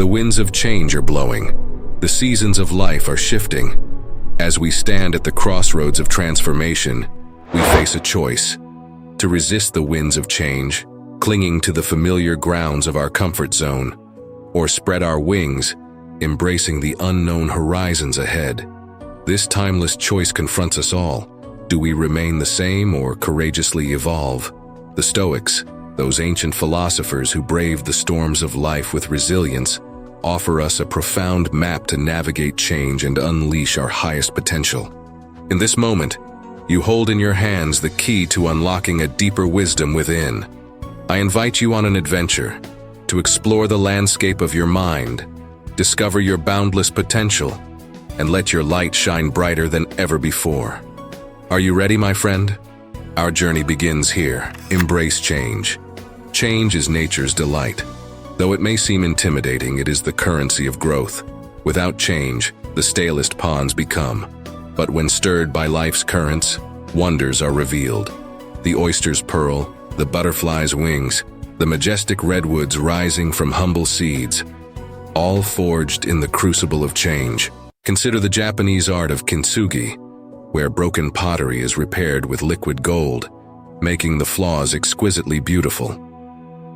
The winds of change are blowing. The seasons of life are shifting. As we stand at the crossroads of transformation, we face a choice: to resist the winds of change, clinging to the familiar grounds of our comfort zone, or spread our wings, embracing the unknown horizons ahead. This timeless choice confronts us all. Do we remain the same or courageously evolve? The Stoics, those ancient philosophers who braved the storms of life with resilience, offer us a profound map to navigate change and unleash our highest potential. In this moment, you hold in your hands the key to unlocking a deeper wisdom within. I invite you on an adventure to explore the landscape of your mind, discover your boundless potential, and let your light shine brighter than ever before. Are you ready, my friend? Our journey begins here. Embrace change. Change is nature's delight. Though it may seem intimidating, it is the currency of growth. Without change, the stalest ponds become. But when stirred by life's currents, wonders are revealed. The oyster's pearl, the butterfly's wings, the majestic redwoods rising from humble seeds, all forged in the crucible of change. Consider the Japanese art of kintsugi, where broken pottery is repaired with liquid gold, making the flaws exquisitely beautiful.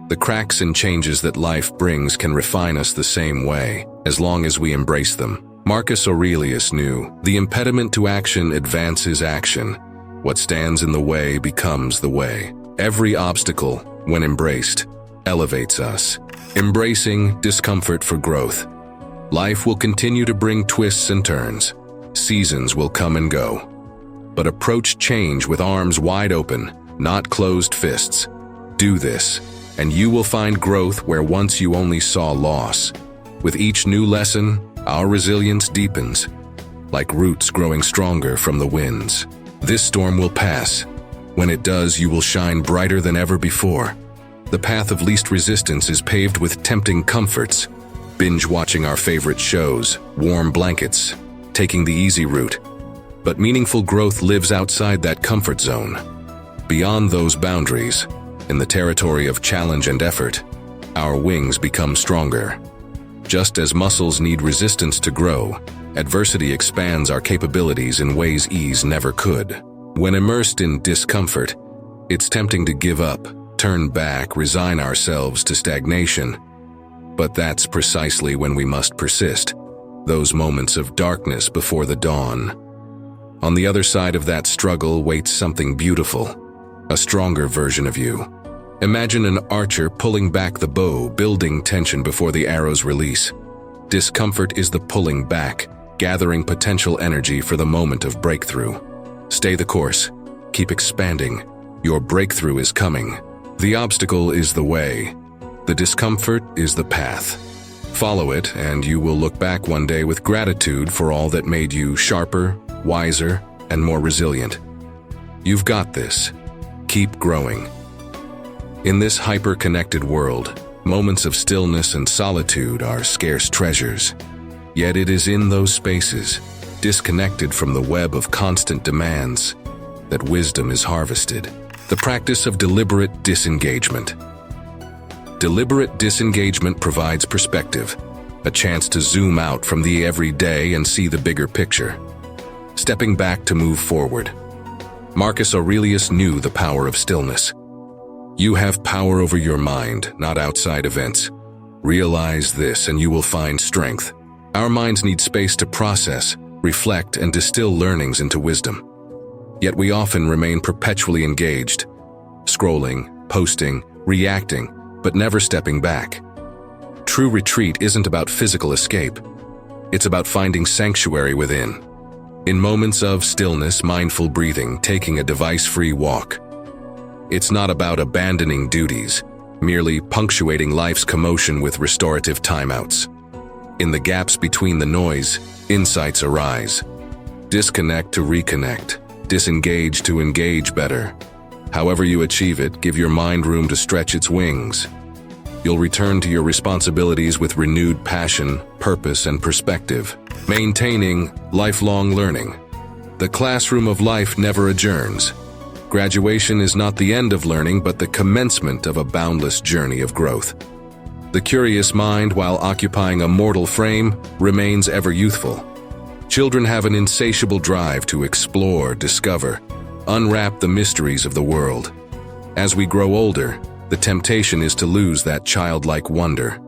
The cracks and changes that life brings can refine us the same way, as long as we embrace them. Marcus Aurelius knew, the impediment to action advances action. What stands in the way becomes the way. Every obstacle, when embraced, elevates us, embracing discomfort for growth. Life will continue to bring twists and turns. Seasons will come and go. But approach change with arms wide open, not closed fists. Do this, and you will find growth where once you only saw loss. With each new lesson, our resilience deepens, like roots growing stronger from the winds. This storm will pass. When it does, you will shine brighter than ever before. The path of least resistance is paved with tempting comforts. Binge watching our favorite shows, warm blankets, taking the easy route. But meaningful growth lives outside that comfort zone. Beyond those boundaries, in the territory of challenge and effort, our wings become stronger. Just as muscles need resistance to grow, adversity expands our capabilities in ways ease never could. When immersed in discomfort, it's tempting to give up, turn back, resign ourselves to stagnation. But that's precisely when we must persist, those moments of darkness before the dawn. On the other side of that struggle waits something beautiful, a stronger version of you. Imagine an archer pulling back the bow, building tension before the arrow's release. Discomfort is the pulling back, gathering potential energy for the moment of breakthrough. Stay the course. Keep expanding. Your breakthrough is coming. The obstacle is the way. The discomfort is the path. Follow it, and you will look back one day with gratitude for all that made you sharper, wiser, and more resilient. You've got this. Keep growing. In this hyper-connected world, moments of stillness and solitude are scarce treasures. Yet it is in those spaces, disconnected from the web of constant demands, that wisdom is harvested. The practice of deliberate disengagement. Deliberate disengagement provides perspective, a chance to zoom out from the everyday and see the bigger picture. Stepping back to move forward. Marcus Aurelius knew the power of stillness. You have power over your mind, not outside events. Realize this and you will find strength. Our minds need space to process, reflect, and distill learnings into wisdom. Yet we often remain perpetually engaged, scrolling, posting, reacting, but never stepping back. True retreat isn't about physical escape. It's about finding sanctuary within. In moments of stillness, mindful breathing, taking a device-free walk. It's not about abandoning duties, merely punctuating life's commotion with restorative timeouts. In the gaps between the noise, insights arise. Disconnect to reconnect, disengage to engage better. However you achieve it, give your mind room to stretch its wings. You'll return to your responsibilities with renewed passion, purpose, and perspective. Maintaining lifelong learning. The classroom of life never adjourns. Graduation is not the end of learning, but the commencement of a boundless journey of growth. The curious mind, while occupying a mortal frame, remains ever youthful. Children have an insatiable drive to explore, discover, unwrap the mysteries of the world. As we grow older, the temptation is to lose that childlike wonder.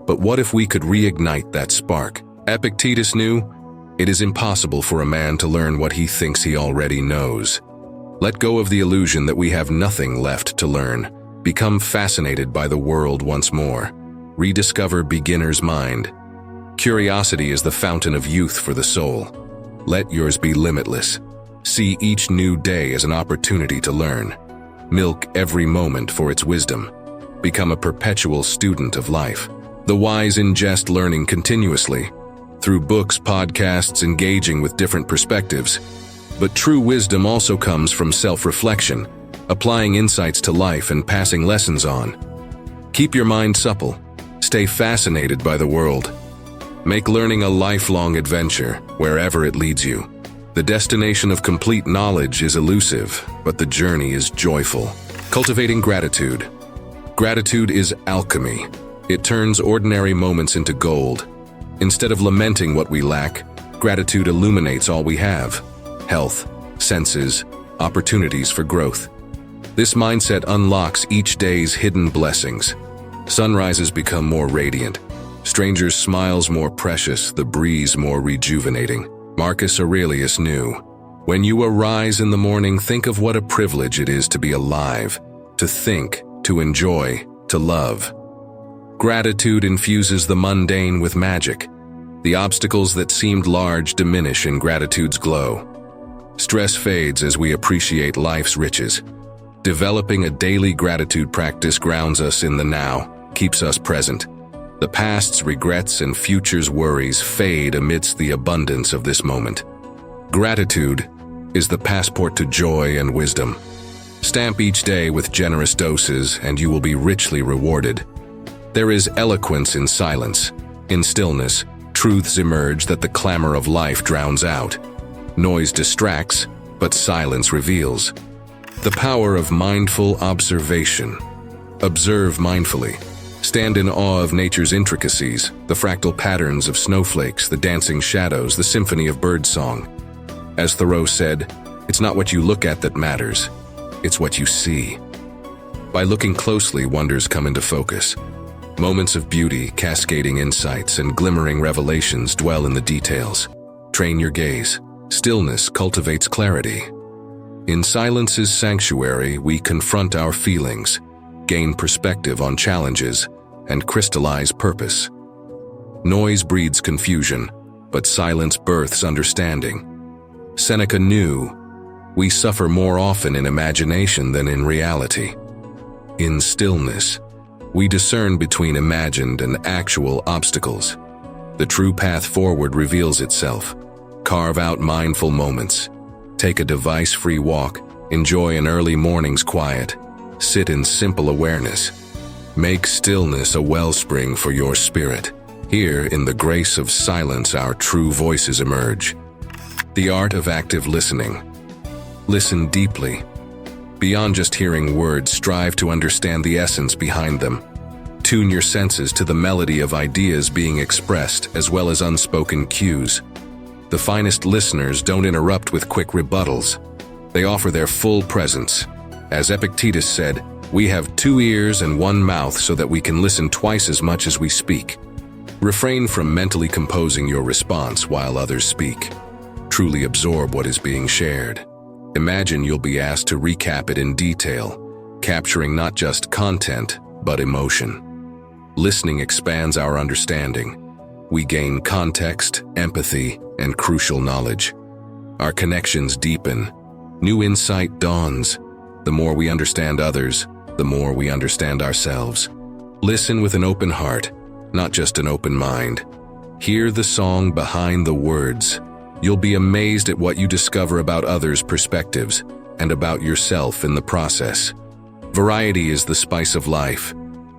But what if we could reignite that spark? Epictetus knew, it is impossible for a man to learn what he thinks he already knows. Let go of the illusion that we have nothing left to learn. Become fascinated by the world once more. Rediscover beginner's mind. Curiosity is the fountain of youth for the soul. Let yours be limitless. See each new day as an opportunity to learn. Milk every moment for its wisdom. Become a perpetual student of life. The wise ingest learning continuously, through books, podcasts, engaging with different perspectives. But true wisdom also comes from self-reflection, applying insights to life and passing lessons on. Keep your mind supple. Stay fascinated by the world. Make learning a lifelong adventure, wherever it leads you. The destination of complete knowledge is elusive, but the journey is joyful. Cultivating gratitude. Gratitude is alchemy. It turns ordinary moments into gold. Instead of lamenting what we lack, gratitude illuminates all we have: health, senses, opportunities for growth. This mindset unlocks each day's hidden blessings. Sunrises become more radiant. Strangers' smiles more precious, the breeze more rejuvenating. Marcus Aurelius knew, when you arise in the morning, think of what a privilege it is to be alive, to think, to enjoy, to love. Gratitude infuses the mundane with magic. The obstacles that seemed large diminish in gratitude's glow. Stress fades as we appreciate life's riches. Developing a daily gratitude practice grounds us in the now, keeps us present. The past's regrets and future's worries fade amidst the abundance of this moment. Gratitude is the passport to joy and wisdom. Stamp each day with generous doses, and you will be richly rewarded. There is eloquence in silence. In stillness, truths emerge that the clamor of life drowns out. Noise distracts, but silence reveals. The power of mindful observation. Observe mindfully. Stand in awe of nature's intricacies, the fractal patterns of snowflakes, the dancing shadows, the symphony of birdsong. As Thoreau said, it's not what you look at that matters, it's what you see. By looking closely, wonders come into focus. Moments of beauty, cascading insights, and glimmering revelations dwell in the details. Train your gaze. Stillness cultivates clarity. In silence's sanctuary, we confront our feelings, gain perspective on challenges, and crystallize purpose. Noise breeds confusion, but silence births understanding. Seneca knew, we suffer more often in imagination than in reality. In stillness, we discern between imagined and actual obstacles. The true path forward reveals itself. Carve out mindful moments. Take a device-free walk. Enjoy an early morning's quiet. Sit in simple awareness. Make stillness a wellspring for your spirit. Here, in the grace of silence, our true voices emerge. The art of active listening. Listen deeply. Beyond just hearing words, strive to understand the essence behind them. Tune your senses to the melody of ideas being expressed, as well as unspoken cues. The finest listeners don't interrupt with quick rebuttals. They offer their full presence. As Epictetus said, we have 2 ears and 1 mouth so that we can listen twice as much as we speak. Refrain from mentally composing your response while others speak. Truly absorb what is being shared. Imagine you'll be asked to recap it in detail, capturing not just content, but emotion. Listening expands our understanding. We gain context, empathy, and crucial knowledge. Our connections deepen. New insight dawns. The more we understand others, the more we understand ourselves. Listen with an open heart, not just an open mind. Hear the song behind the words. You'll be amazed at what you discover about others' perspectives and about yourself in the process. Variety is the spice of life.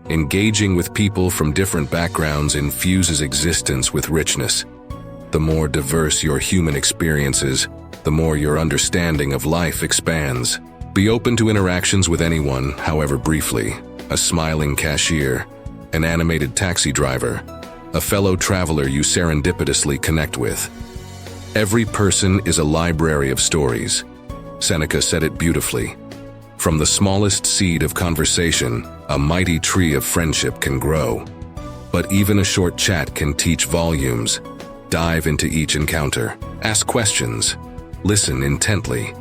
Engaging with people from different backgrounds infuses existence with richness. The more diverse your human experiences, the more your understanding of life expands. Be open to interactions with anyone, however briefly. A smiling cashier, an animated taxi driver, a fellow traveler you serendipitously connect with. Every person is a library of stories. Seneca said it beautifully. From the smallest seed of conversation, a mighty tree of friendship can grow. But even a short chat can teach volumes. Dive into each encounter. Ask questions. Listen intently.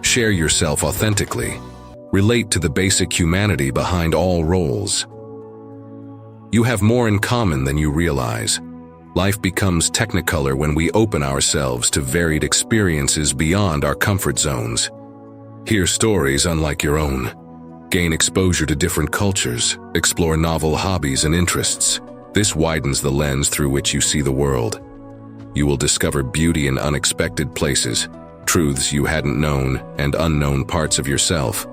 Share yourself authentically. Relate to the basic humanity behind all roles. You have more in common than you realize. Life becomes technicolor when we open ourselves to varied experiences beyond our comfort zones. Hear stories unlike your own. Gain exposure to different cultures. Explore novel hobbies and interests. This widens the lens through which you see the world. You will discover beauty in unexpected places, truths you hadn't known, and unknown parts of yourself.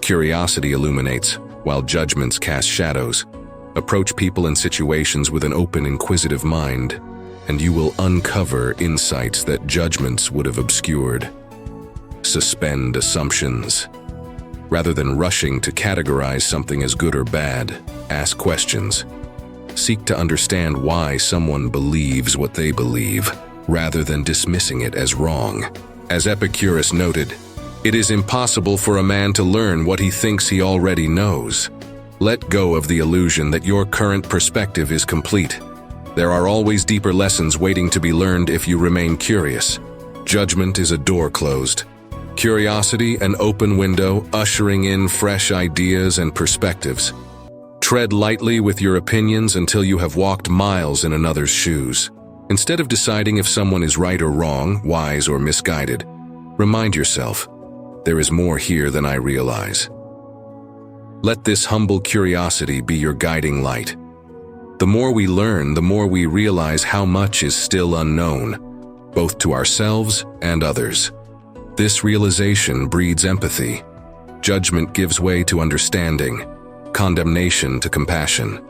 Curiosity illuminates, while judgments cast shadows. Approach people and situations with an open, inquisitive mind, and you will uncover insights that judgments would have obscured. Suspend assumptions. Rather than rushing to categorize something as good or bad, ask questions. Seek to understand why someone believes what they believe, rather than dismissing it as wrong. As Epictetus noted, it is impossible for a man to learn what he thinks he already knows. Let go of the illusion that your current perspective is complete. There are always deeper lessons waiting to be learned if you remain curious. Judgment is a door closed. Curiosity, an open window, ushering in fresh ideas and perspectives. Tread lightly with your opinions until you have walked miles in another's shoes. Instead of deciding if someone is right or wrong, wise or misguided, remind yourself, there is more here than I realize. Let this humble curiosity be your guiding light. The more we learn, the more we realize how much is still unknown, both to ourselves and others. This realization breeds empathy. Judgment gives way to understanding, condemnation to compassion.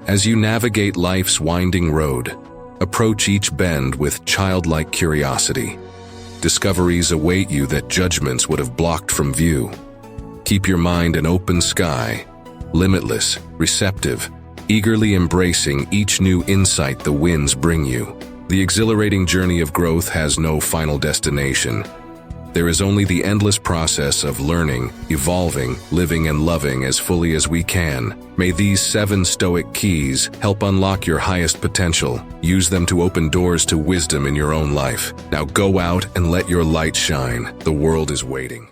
As you navigate life's winding road, approach each bend with childlike curiosity. Discoveries await you that judgments would have blocked from view. Keep your mind an open sky, limitless, receptive, eagerly embracing each new insight the winds bring you. The exhilarating journey of growth has no final destination. There is only the endless process of learning, evolving, living and loving as fully as we can. May these 7 Stoic keys help unlock your highest potential. Use them to open doors to wisdom in your own life. Now go out and let your light shine. The world is waiting.